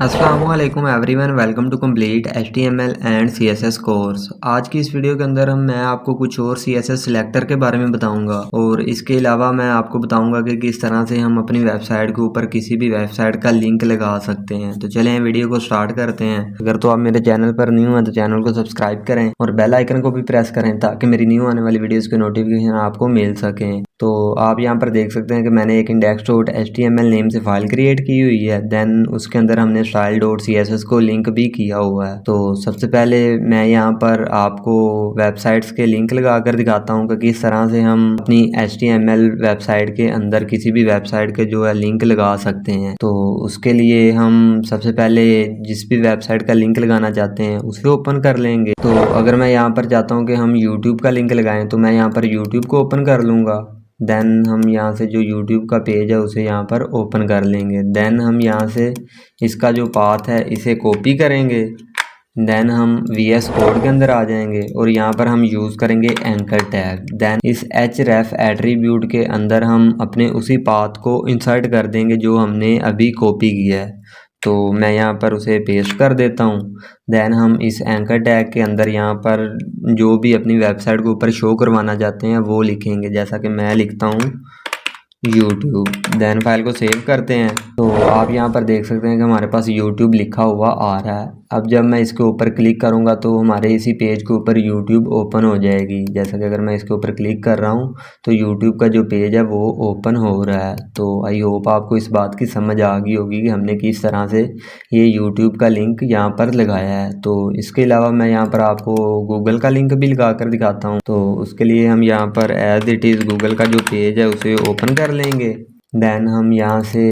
अस्सलामुअलैकुम everyone, welcome to complete HTML and CSS course. आज की इस वीडियो के अंदर मैं आपको कुछ और CSS सिलेक्टर के बारे में बताऊंगा और इसके अलावा मैं आपको बताऊंगा कि किस तरह से हम अपनी वेबसाइट के ऊपर किसी भी वेबसाइट का लिंक लगा सकते हैं। तो चलें वीडियो को स्टार्ट करते हैं। अगर तो आप मेरे चैनल पर न्यू हैं तो चैनल को सब्सक्राइब करें और बेल आइकन को भी प्रेस करें ताकि मेरी न्यू आने वाली वीडियोज़ के नोटिफिकेशन आपको मिल सकें। तो आप यहाँ पर देख सकते हैं कि मैंने एक index.html नेम से फाइल क्रिएट की हुई है। देन उसके अंदर हमने style.css को लिंक भी किया हुआ है। तो सबसे पहले मैं यहाँ पर आपको वेबसाइट्स के लिंक लगा कर दिखाता हूँ कि किस तरह से हम अपनी HTML वेबसाइट के अंदर किसी भी वेबसाइट के जो है लिंक लगा सकते हैं। तो उसके लिए हम सबसे पहले जिस भी वेबसाइट का लिंक लगाना चाहते हैं उसे ओपन कर लेंगे। तो अगर मैं यहाँ पर चाहता हूँ कि हम YouTube का लिंक लगाएं तो मैं यहाँ पर YouTube को ओपन कर लूँगा। देन हम यहाँ से जो YouTube का पेज है उसे यहाँ पर ओपन कर लेंगे। देन हम यहाँ से इसका जो पाथ है इसे कॉपी करेंगे। देन हम VS कोड के अंदर आ जाएंगे और यहाँ पर हम यूज़ करेंगे एंकर टैग। देन इस href एट्रीब्यूट के अंदर हम अपने उसी पाथ को इंसर्ट कर देंगे जो हमने अभी कॉपी किया है। तो मैं यहाँ पर उसे पेस्ट कर देता हूँ। देन हम इस एंकर टैग के अंदर यहाँ पर जो भी अपनी वेबसाइट के ऊपर शो करवाना चाहते हैं वो लिखेंगे, जैसा कि मैं लिखता हूँ YouTube। देन फाइल को सेव करते हैं। तो आप यहाँ पर देख सकते हैं कि हमारे पास YouTube लिखा हुआ आ रहा है। अब जब मैं इसके ऊपर क्लिक करूँगा तो हमारे इसी पेज के ऊपर YouTube ओपन हो जाएगी। जैसा कि अगर मैं इसके ऊपर क्लिक कर रहा हूँ तो YouTube का जो पेज है वो ओपन हो रहा है। तो आई होप आपको इस बात की समझ आ गई होगी कि हमने किस तरह से ये YouTube का लिंक यहाँ पर लगाया है। तो इसके अलावा मैं यहाँ पर आपको गूगल का लिंक भी लगा कर दिखाता हूँ। तो उसके लिए हम यहाँ पर एज इट इज़ गूगल का जो पेज है उसे ओपन कर लेंगे। देन हम यहाँ से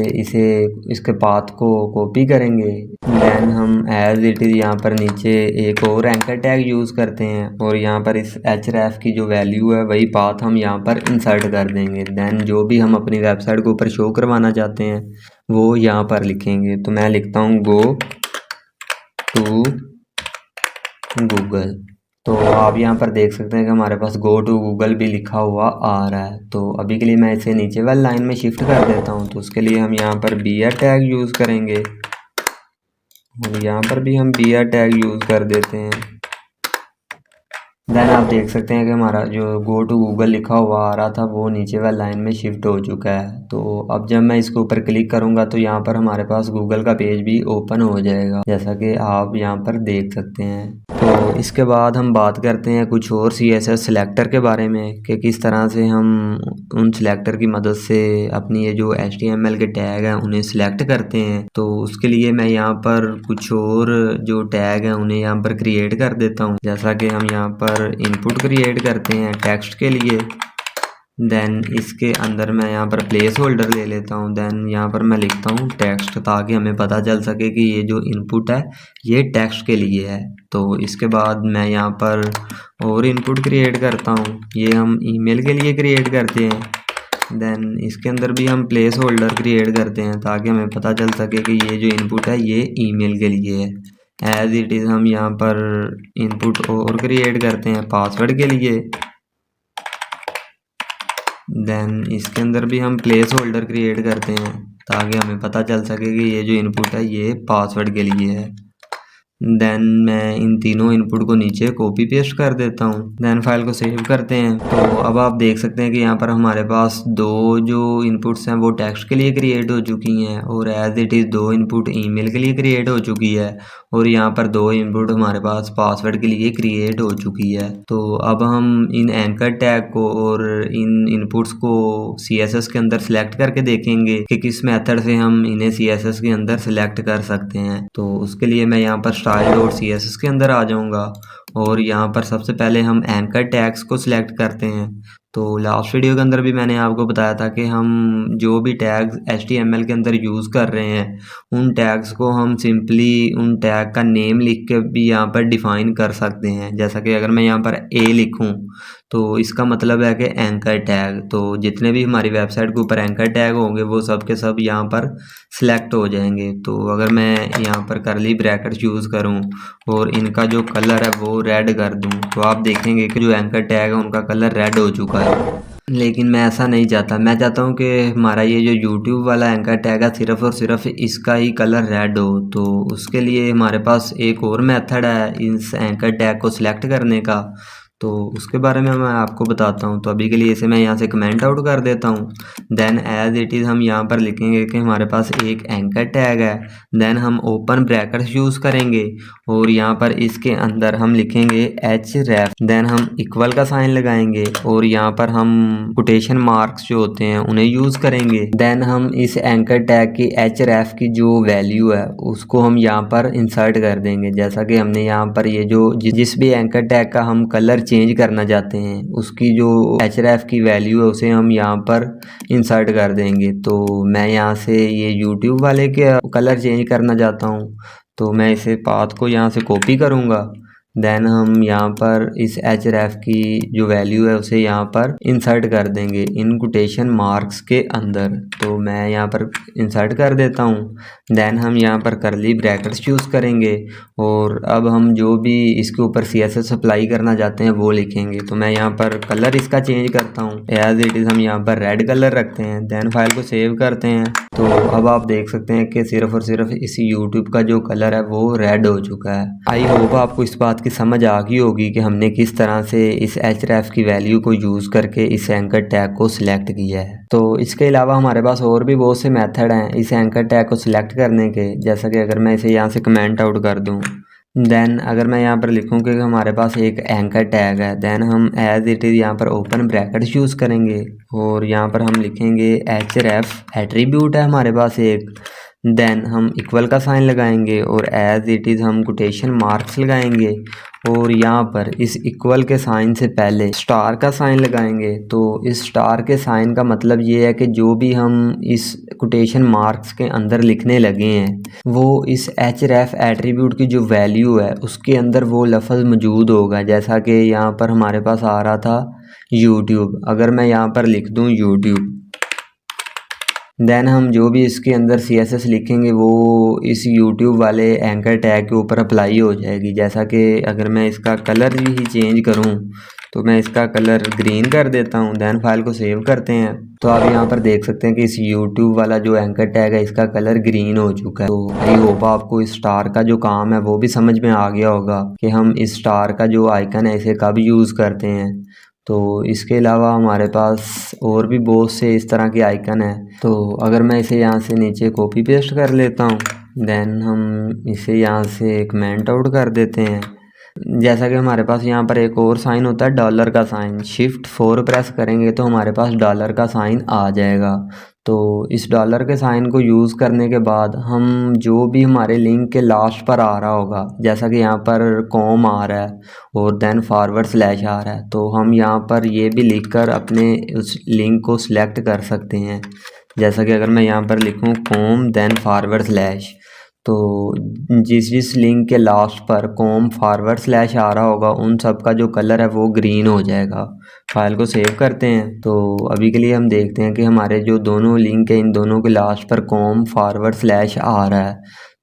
इसके पाथ को कॉपी करेंगे। देन हम एज इट इज़ यहाँ पर नीचे एक और एंकर टैग यूज़ करते हैं और यहाँ पर इस href की जो वैल्यू है वही पाथ हम यहाँ पर इंसर्ट कर देंगे। देन जो भी हम अपनी वेबसाइट के ऊपर शो करवाना चाहते हैं वो यहाँ पर लिखेंगे। तो मैं लिखता हूँ गो टू गूगल। तो आप यहाँ पर देख सकते हैं कि हमारे पास गो टू गूगल भी लिखा हुआ आ रहा है। तो अभी के लिए मैं इसे नीचे वाली लाइन में शिफ्ट कर देता हूँ। तो उसके लिए हम यहाँ पर br टैग यूज़ करेंगे और यहाँ पर भी हम br टैग यूज़ कर देते हैं। देन आप देख सकते हैं कि हमारा जो गो टू गूगल लिखा हुआ आ रहा था वो नीचे वाली लाइन में शिफ्ट हो चुका है। तो अब जब मैं इसके ऊपर क्लिक करूँगा तो यहाँ पर हमारे पास गूगल का पेज भी ओपन हो जाएगा, जैसा कि आप यहाँ पर देख सकते हैं। तो इसके बाद हम बात करते हैं कुछ और CSS सिलेक्टर के बारे में कि किस तरह से हम उन सिलेक्टर की मदद से अपनी ये जो HTML के टैग हैं उन्हें सिलेक्ट करते हैं। तो उसके लिए मैं यहाँ पर कुछ और जो टैग हैं उन्हें यहाँ पर क्रिएट कर देता हूँ। जैसा कि हम यहाँ पर इनपुट क्रिएट करते हैं टेक्स्ट के लिए। देन इसके अंदर मैं यहाँ पर प्लेस होल्डर ले लेता हूँ। देन यहाँ पर मैं लिखता हूँ टेक्स्ट ताकि हमें पता चल सके कि ये जो इनपुट है ये टेक्स्ट के लिए है। तो इसके बाद मैं यहाँ पर और इनपुट क्रिएट करता हूँ, ये हम ईमेल के लिए क्रिएट करते हैं। देन इसके अंदर भी हम प्लेस होल्डर क्रिएट करते हैं ताकि हमें पता चल सके कि ये जो इनपुट है ये ईमेल के लिए है। एज इट इज़ हम यहाँ पर इनपुट और क्रिएट करते हैं पासवर्ड के लिए। देन इसके अंदर भी हम प्लेस होल्डर क्रिएट करते हैं ताकि हमें पता चल सके कि ये जो इनपुट है ये पासवर्ड के लिए है। देन मैं इन तीनों इनपुट को नीचे कॉपी पेस्ट कर देता हूँ। देन फाइल को सेव करते हैं। तो अब आप देख सकते हैं कि यहाँ पर हमारे पास दो जो इनपुट्स हैं वो टेक्स्ट के लिए क्रिएट हो चुकी हैं और एज इट इज़ दो इनपुट ईमेल के लिए क्रिएट हो चुकी है और यहाँ पर दो इनपुट हमारे पास पासवर्ड के लिए क्रिएट हो चुकी है। तो अब हम इन एंकर टैग को और इन इनपुट्स को CSS के अंदर सेलेक्ट करके देखेंगे कि किस मेथड से हम इन्हें CSS के अंदर सेलेक्ट कर सकते हैं। तो उसके लिए मैं यहाँ पर style.css के अंदर आ जाऊँगा और यहाँ पर सबसे पहले हम एंकर टैग्स को सिलेक्ट करते हैं। तो लास्ट वीडियो के अंदर भी मैंने आपको बताया था कि हम जो भी टैग्स HTML के अंदर यूज़ कर रहे हैं उन टैग्स को हम सिंपली उन टैग का नेम लिख के भी यहाँ पर डिफ़ाइन कर सकते हैं। जैसा कि अगर मैं यहाँ पर A लिखूँ तो इसका मतलब है कि एंकर टैग। तो जितने भी हमारी वेबसाइट के ऊपर एंकर टैग होंगे वो सब के सब यहाँ पर सिलेक्ट हो जाएंगे। तो अगर मैं यहाँ पर करली ब्रैकेट्स यूज़ करूँ और इनका जो कलर है वो रेड कर दूँ तो आप देखेंगे कि जो एंकर टैग है उनका कलर रेड हो चुका है। लेकिन मैं ऐसा नहीं चाहता। मैं चाहता हूँ कि हमारा ये जो यूट्यूब वाला एंकर टैग है सिर्फ़ और सिर्फ इसका ही कलर रेड हो। तो उसके लिए हमारे पास एक और मेथड है इस एंकर टैग को सिलेक्ट करने का, तो उसके बारे में मैं आपको बताता हूँ। तो अभी के लिए इसे मैं यहाँ से कमेंट आउट कर देता हूँ। देन एज इट इज़ हम यहाँ पर लिखेंगे कि हमारे पास एक एंकर टैग है। देन हम ओपन ब्रैकेट्स यूज़ करेंगे और यहाँ पर इसके अंदर हम लिखेंगे href। देन हम इक्वल का साइन लगाएंगे और यहाँ पर हम कोटेशन मार्क्स जो होते हैं उन्हें यूज़ करेंगे। देन हम इस एंकर टैग की href की जो वैल्यू है उसको हम यहाँ पर इंसर्ट कर देंगे। जैसा कि हमने यहाँ पर ये जो जिस भी एंकर टैग का हम कलर चेंज करना चाहते हैं उसकी जो href की वैल्यू है उसे हम यहाँ पर इंसर्ट कर देंगे। तो मैं यहाँ से ये यूट्यूब वाले के कलर चेंज करना चाहता हूँ, तो मैं इसे पाथ को यहाँ से कॉपी करूँगा। देन हम यहाँ पर इस href की जो वैल्यू है उसे यहाँ पर इंसर्ट कर देंगे इन कोटेशन मार्क्स के अंदर। तो मैं यहाँ पर इंसर्ट कर देता हूँ। देन हम यहाँ पर करली ब्रैकेट्स यूज़ करेंगे और अब हम जो भी इसके ऊपर CSS अप्लाई करना चाहते हैं वो लिखेंगे। तो मैं यहाँ पर कलर इसका चेंज करता हूँ, एज इट इज़ हम यहाँ पर रेड कलर रखते हैं। देन फाइल को सेव करते हैं। तो अब आप देख सकते हैं कि सिर्फ और सिर्फ इस यूट्यूब का जो कलर है वो रेड हो चुका है। आई होप आपको इस बात की समझ आ गई होगी कि हमने किस तरह से इस href की वैल्यू को यूज़ करके इस एंकर टैग को सिलेक्ट किया है। तो इसके अलावा हमारे पास और भी बहुत से मेथड हैं इस एंकर टैग को सिलेक्ट करने के। जैसा कि अगर मैं इसे यहाँ से कमेंट आउट कर दूँ, देन अगर मैं यहाँ पर लिखूँ कि हमारे पास एक एंकर टैग है, देन हम एज इट इज़ यहाँ पर ओपन ब्रैकेट्स यूज़ करेंगे और यहाँ पर हम लिखेंगे href एट्रीब्यूट है हमारे पास एक। देन हम इक्वल का साइन लगाएंगे और एज इट इज़ हम कोटेशन मार्क्स लगाएंगे और यहाँ पर इस इक्वल के साइन से पहले स्टार का साइन लगाएंगे। तो इस स्टार के साइन का मतलब ये है कि जो भी हम इस कोटेशन मार्क्स के अंदर लिखने लगे हैं वो इस href एट्रीब्यूट की जो वैल्यू है उसके अंदर वो लफ्ज़ मौजूद होगा। जैसा कि यहाँ पर हमारे पास आ रहा था यूट्यूब, अगर मैं यहाँ पर लिख दूँ यूट्यूब, देन हम जो भी इसके अंदर CSS लिखेंगे वो इस YouTube वाले एंकर टैग के ऊपर अप्लाई हो जाएगी। जैसा कि अगर मैं इसका कलर ही चेंज करूं तो मैं इसका कलर ग्रीन कर देता हूं। देन फाइल को सेव करते हैं। तो आप यहाँ पर देख सकते हैं कि इस YouTube वाला जो एंकर टैग है इसका कलर ग्रीन हो चुका है। तो आई होप आपको इस स्टार का जो काम है वो भी समझ में आ गया होगा कि हम इस स्टार का जो आइकन है इसे कब यूज़ करते हैं। तो इसके अलावा हमारे पास और भी बहुत से इस तरह के आइकन हैं। तो अगर मैं इसे यहाँ से नीचे कॉपी पेस्ट कर लेता हूँ, देन हम इसे यहाँ से कमेंट आउट कर देते हैं। जैसा कि हमारे पास यहाँ पर एक और साइन होता है डॉलर का साइन, शिफ्ट 4 प्रेस करेंगे तो हमारे पास डॉलर का साइन आ जाएगा। तो इस डॉलर के साइन को यूज़ करने के बाद हम जो भी हमारे लिंक के लास्ट पर आ रहा होगा, जैसा कि यहाँ पर कॉम आ रहा है और देन फॉरवर्ड स्लैश आ रहा है, तो हम यहाँ पर ये भी लिखकर अपने उस लिंक को सिलेक्ट कर सकते हैं। जैसा कि अगर मैं यहाँ पर लिखूँ कॉम देन फॉरवर्ड स्लैश, तो जिस जिस लिंक के लास्ट पर कॉम फॉरवर्ड स्लैश आ रहा होगा उन सब का जो कलर है वो ग्रीन हो जाएगा। फाइल को सेव करते हैं। तो अभी के लिए हम देखते हैं कि हमारे जो दोनों लिंक है इन दोनों के लास्ट पर कॉम फॉरवर्ड स्लैश आ रहा है,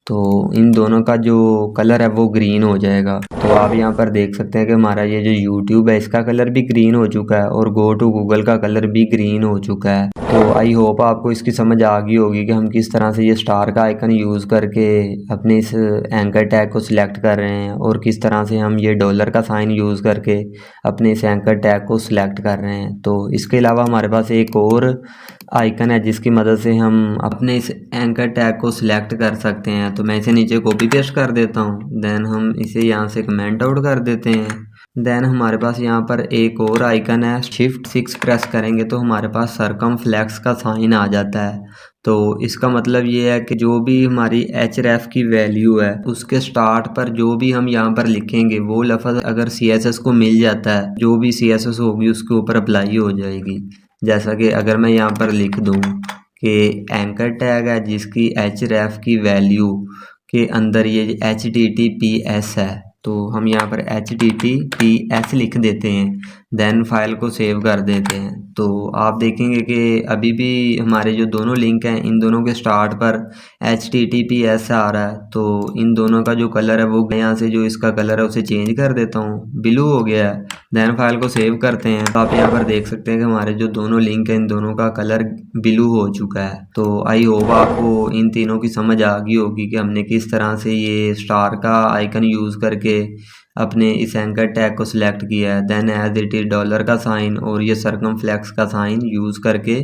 तो इन दोनों का जो कलर है वो ग्रीन हो जाएगा। तो आप यहाँ पर देख सकते हैं कि हमारा ये जो YouTube है इसका कलर भी ग्रीन हो चुका है और गो टू गूगल का कलर भी ग्रीन हो चुका है। तो आई होप आपको इसकी समझ आ गई होगी कि हम किस तरह से ये स्टार का आइकन यूज़ करके अपने इस एंकर टैग को सिलेक्ट कर रहे हैं और किस तरह से हम ये डॉलर का साइन यूज़ करके अपने इस एंकर टैग को सिलेक्ट कर रहे हैं। तो इसके अलावा हमारे पास एक और आइकन है जिसकी मदद से हम अपने इस एंकर टैग को सिलेक्ट कर सकते हैं। तो मैं इसे नीचे कॉपी पेस्ट कर देता हूँ। देन हम इसे यहाँ से कमेंट आउट कर देते हैं। देन हमारे पास यहाँ पर एक और आइकन है, शिफ्ट 6 प्रेस करेंगे तो हमारे पास सरकमफ्लेक्स का साइन आ जाता है। तो इसका मतलब ये है कि जो भी हमारी href की वैल्यू है उसके स्टार्ट पर जो भी हम यहाँ पर लिखेंगे वो लफ्ज़ अगर CSS को मिल जाता है, जो भी CSS होगी उसके ऊपर अप्लाई हो जाएगी। जैसा कि अगर मैं यहाँ पर लिख दूँ कि एंकर टैग है जिसकी href की वैल्यू के अंदर ये HTTPS है, तो हम यहाँ पर HTTPS लिख देते हैं। देन फाइल को सेव कर देते हैं। तो आप देखेंगे कि अभी भी हमारे जो दोनों लिंक हैं इन दोनों के स्टार्ट पर HTTPS आ रहा है। तो इन दोनों का जो कलर है वो यहाँ से जो इसका कलर है उसे चेंज कर देता हूँ, ब्लू हो गया है। देन फाइल को सेव करते हैं। तो आप यहाँ पर देख सकते हैं कि हमारे जो दोनों लिंक हैं इन दोनों का कलर ब्लू हो चुका है। तो आई होप आपको इन तीनों की समझ आ गई होगी कि हमने किस तरह से ये स्टार का आइकन यूज़ करके अपने इस एंकर टैग को सिलेक्ट किया है। Then as it is dollar का साइन और ये सर्कमफ्लेक्स का साइन यूज़ करके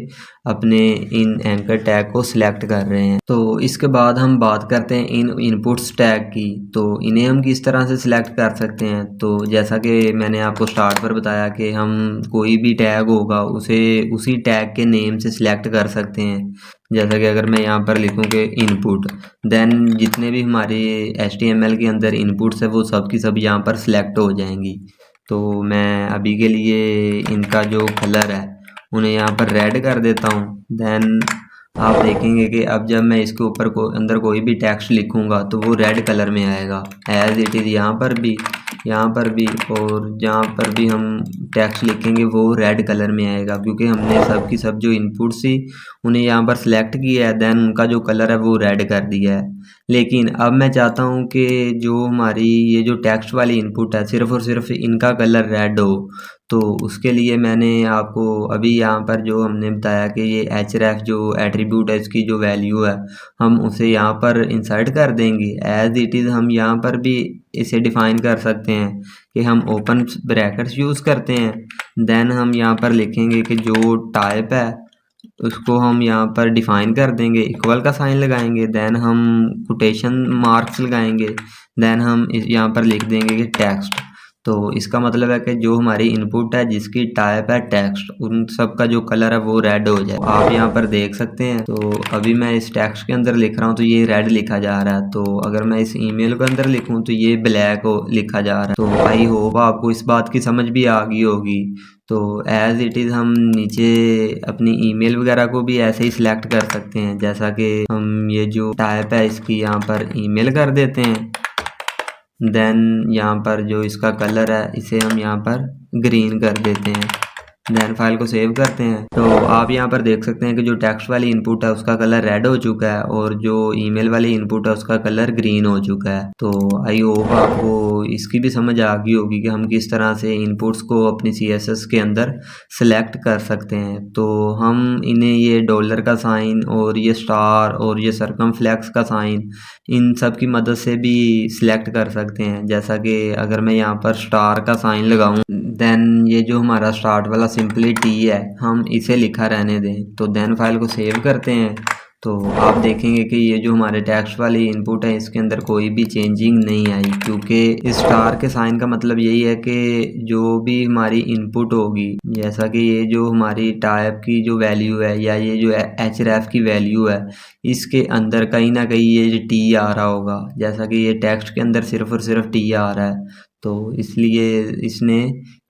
अपने इन एंकर टैग को सिलेक्ट कर रहे हैं। तो इसके बाद हम बात करते हैं इन इनपुट्स टैग की। तो इन्हें हम किस तरह से सिलेक्ट कर सकते हैं। तो जैसा कि मैंने आपको स्टार्ट पर बताया कि हम कोई भी टैग होगा उसे उसी टैग के नेम से सिलेक्ट कर सकते हैं। जैसा कि अगर मैं यहाँ पर लिखूँ कि इनपुट, देन जितने भी हमारे HTML के अंदर इनपुट्स है वो सब की सब यहाँ पर सिलेक्ट हो जाएंगी। तो मैं अभी के लिए इनका जो कलर है उन्हें यहाँ पर रेड कर देता हूँ। देन आप देखेंगे कि अब जब मैं इसके ऊपर अंदर कोई भी टेक्स्ट लिखूंगा तो वो रेड कलर में आएगा एज इट इज़ यहाँ पर भी और जहाँ पर भी हम टेक्स्ट लिखेंगे वो रेड कलर में आएगा, क्योंकि हमने सब की सब जो इनपुट थी उन्हें यहाँ पर सिलेक्ट किया है। देन उनका जो कलर है वो रेड कर दिया है। लेकिन अब मैं चाहता हूँ कि जो हमारी ये जो टेक्स्ट वाली इनपुट है सिर्फ और सिर्फ इनका कलर रेड हो। तो उसके लिए मैंने आपको अभी यहाँ पर जो हमने बताया कि ये href जो एट्रीब्यूट है इसकी जो वैल्यू है हम उसे यहाँ पर इंसर्ट कर देंगे एज इट इज़। हम यहाँ पर भी इसे डिफ़ाइन कर सकते हैं कि हम ओपन ब्रैकेट्स यूज़ करते हैं। देन हम यहाँ पर लिखेंगे कि जो टाइप है उसको हम यहाँ पर डिफ़ाइन कर देंगे, इक्वल का साइन लगाएंगे। देन हम कोटेशन मार्क्स लगाएंगे। देन हम यहाँ पर लिख देंगे कि टेक्स्ट। तो इसका मतलब है कि जो हमारी इनपुट है जिसकी टाइप है टेक्स्ट उन सब का जो कलर है वो रेड हो जाए। आप यहाँ पर देख सकते हैं। तो अभी मैं इस टेक्स्ट के अंदर लिख रहा हूँ तो ये रेड लिखा जा रहा है। तो अगर मैं इस ईमेल के अंदर लिखूँ तो ये ब्लैक लिखा जा रहा है। तो आई होप आपको इस बात की समझ भी आ गई होगी। तो एज इट इज़ हम नीचे अपनी ईमेल वगैरह को भी ऐसे ही सिलेक्ट कर सकते हैं। जैसा कि हम ये जो टाइप है इसकी यहाँ पर ईमेल कर देते हैं। देन यहाँ पर जो इसका कलर है इसे हम यहाँ पर ग्रीन कर देते हैं। देन फाइल को सेव करते हैं। तो आप यहाँ पर देख सकते हैं कि जो टेक्स्ट वाली इनपुट है उसका कलर रेड हो चुका है और जो ईमेल वाली इनपुट है उसका कलर ग्रीन हो चुका है। तो आई होप आपको इसकी भी समझ आ गई होगी कि हम किस तरह से इनपुट्स को अपनी CSS के अंदर सेलेक्ट कर सकते हैं। तो हम इन्हें ये डॉलर का साइन और ये स्टार और ये सर्कमफ्लेक्स का साइन इन सब की मदद से भी सिलेक्ट कर सकते हैं। जैसा कि अगर मैं यहाँ पर स्टार का साइन लगाऊं देन ये जो हमारा स्टार्ट वाला सिंपली T है हम इसे लिखा रहने दें। तो देन फाइल को सेव करते हैं। तो आप देखेंगे कि ये जो हमारे टेक्स्ट वाली इनपुट है इसके अंदर कोई भी चेंजिंग नहीं आई, क्योंकि स्टार के साइन का मतलब यही है कि जो भी हमारी इनपुट होगी, जैसा कि ये जो हमारी टाइप की जो वैल्यू है या ये जो href की वैल्यू है इसके अंदर कहीं ना कहीं ये T आ रहा होगा। जैसा कि ये टेक्स्ट के अंदर सिर्फ और सिर्फ T आ रहा है। तो इसलिए इसने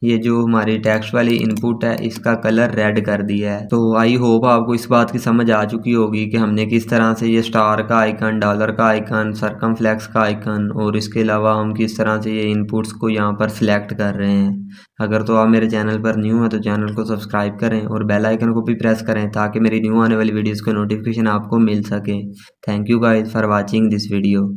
ये जो हमारी टेक्स्ट वाली इनपुट है इसका कलर रेड कर दिया है। तो आई होप आपको इस बात की समझ आ चुकी होगी कि हमने किस तरह से ये स्टार का आइकन, डॉलर का आइकन, सर्कमफ्लेक्स का आइकन और इसके अलावा हम किस तरह से ये इनपुट्स को यहाँ पर सिलेक्ट कर रहे हैं। अगर तो आप मेरे चैनल पर न्यू हैं तो चैनल को सब्सक्राइब करें और बेल आइकन को भी प्रेस करें ताकि मेरी न्यू आने वाली वीडियोज़ का नोटिफिकेशन आपको मिल सके। Thank you guys for watching this video.